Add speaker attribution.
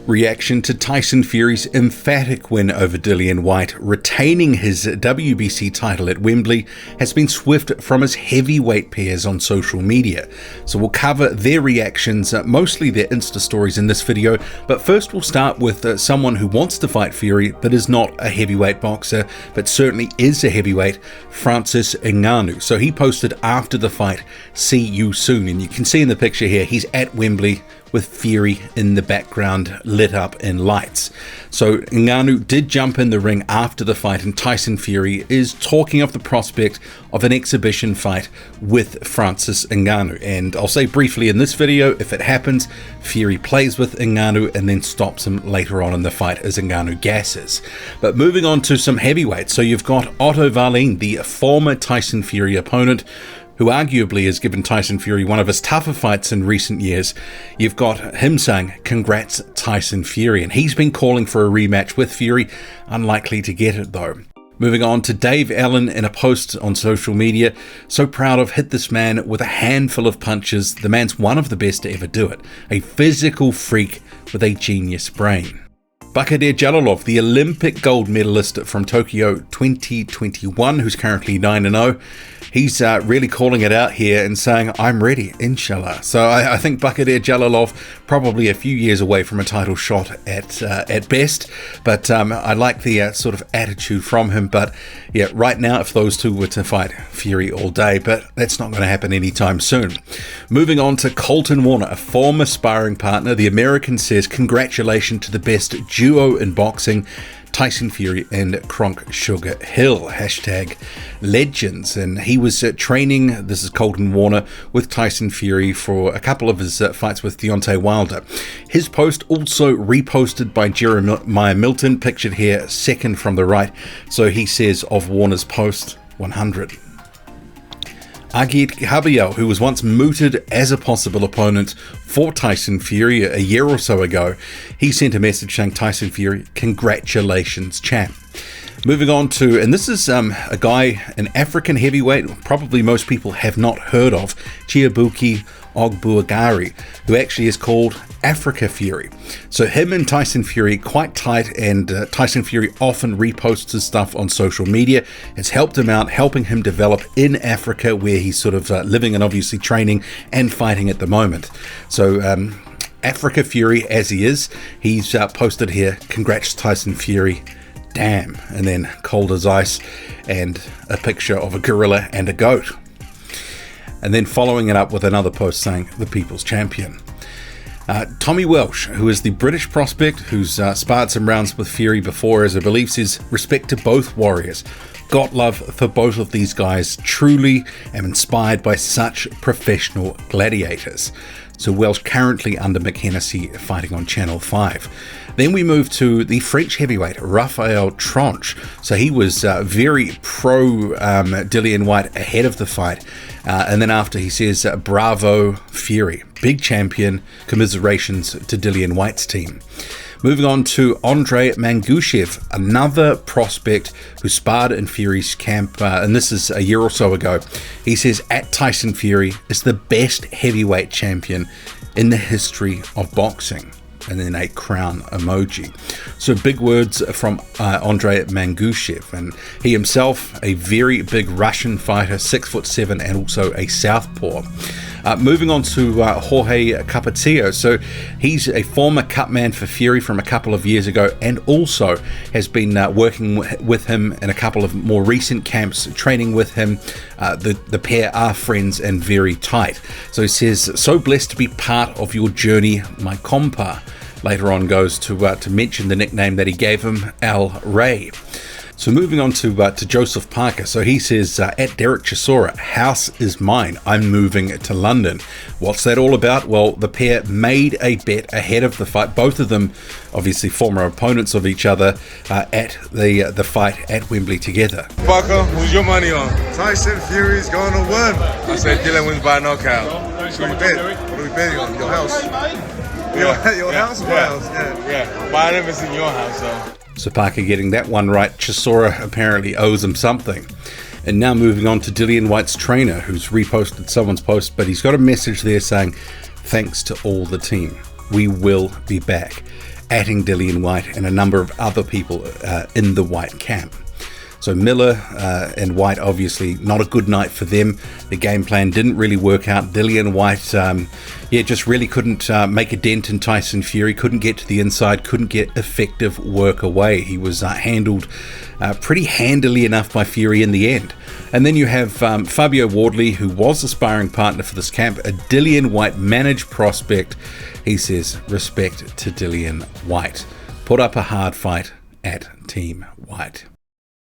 Speaker 1: Reaction to Tyson Fury's emphatic win over Dillian Whyte, retaining his WBC title at Wembley, has been swift from his heavyweight peers on social media. So we'll cover their reactions, mostly their Insta stories in this video, but first we'll start with someone who wants to fight Fury but is not a heavyweight boxer, but certainly is a heavyweight, Francis Ngannou. So he posted after the fight, "See you soon," and you can see in the picture here, he's at Wembley with Fury in the background lit up in lights. So Ngannou did jump in the ring after the fight, and Tyson Fury is talking of the prospect of an exhibition fight with Francis Ngannou. And I'll say briefly in this video, if it happens, Fury plays with Ngannou and then stops him later on in the fight as Ngannou gasses. But moving on to some heavyweights, so you've got Otto, the former Tyson Fury opponent, who arguably has given Tyson Fury one of his tougher fights in recent years. You've got him saying, "Congrats, Tyson Fury," and he's been calling for a rematch with Fury, unlikely to get it though. Moving on to Dave Allen in a post on social media, "So proud of hit this man with a handful of punches. The man's one of the best to ever do it. A physical freak with a genius brain." Amir Jalalov, the Olympic gold medalist from Tokyo 2021, who's currently 9-0, he's really calling it out here and saying, "I'm ready, inshallah." So I think Amir Jalalov probably a few years away from a title shot at best, but I like the sort of attitude from him. But yeah, right now, if those two were to fight, Fury all day, but that's not going to happen anytime soon. Moving on to Colton Warner, a former sparring partner, the American says, "Congratulations to the best duo in boxing, Tyson Fury and Kronk Sugar Hill, #legends." And he was training, this is Colton Warner, with Tyson Fury for a couple of his fights with Deontay Wilder. His post also reposted by Jeremiah Milton, pictured here second from the right. So he says of Warner's post, 100. Amir Jalalov, who was once mooted as a possible opponent for Tyson Fury a year or so ago, he sent a message saying, "Tyson Fury, congratulations, champ." Moving on to, and this is a guy, an African heavyweight, probably most people have not heard of, Chiabuki Ogbuagari, who actually is called Africa Fury. So him and Tyson Fury quite tight, and Tyson Fury often reposts his stuff on social media. It's helped him out, helping him develop in Africa, where he's sort of living and obviously training and fighting at the moment. So Africa Fury, as he is, he's posted here, "Congrats Tyson Fury, damn," and then cold as ice and a picture of a gorilla and a goat. And then following it up with another post saying, "The People's Champion." Tommy Welsh, who is the British prospect who's sparred some rounds with Fury before, as I believe says, "Respect to both warriors. Got love for both of these guys. Truly am inspired by such professional gladiators." So Welsh currently under McHenessy fighting on Channel 5. Then we move to the French heavyweight, Raphael Tran. So he was very pro Dillian Whyte ahead of the fight. And then after, he says, "Bravo, Fury. Big champion. Commiserations to Dillian Whyte's team." Moving on to Andre Mangushev, another prospect who sparred in Fury's camp, and this is a year or so ago. He says, "At Tyson Fury is the best heavyweight champion in the history of boxing." And then a crown emoji. So big words from Andre Mangushev, and he himself a very big Russian fighter, 6'7", and also a southpaw. Moving on to Jorge Kapitia. So he's a former cutman for Fury from a couple of years ago, and also has been working with him in a couple of more recent camps, training with him. The pair are friends and very tight. So he says, "So blessed to be part of your journey, my compa." Later on goes to mention the nickname that he gave him, Al Ray. So moving on to Joseph Parker. So he says, "At Derek Chisora, house is mine. I'm moving to London." What's that all about? Well, the pair made a bet ahead of the fight. Both of them, obviously former opponents of each other, at the fight at Wembley together.
Speaker 2: Parker, who's your money on?
Speaker 3: Tyson Fury's going to win.
Speaker 2: I said Dillon wins by knockout.
Speaker 3: What are we betting on? Your house? Your house?
Speaker 2: Yeah. But I never seen your house, though.
Speaker 1: So Parker getting that one right. Chisora apparently owes him something. And now moving on to Dillian White's trainer, who's reposted someone's post, but he's got a message there saying, "Thanks to all the team. We will be back." atting Dillian Whyte and a number of other people in the Whyte camp. So Miller and Whyte, obviously not a good night for them. The game plan didn't really work out. Dillian Whyte, just really couldn't make a dent in Tyson Fury, couldn't get to the inside, couldn't get effective work away. He was handled pretty handily enough by Fury in the end. And then you have Fabio Wardley, who was the sparring partner for this camp, a Dillon White managed prospect. He says, respect to Dillon White. Put up a hard fight at Team White.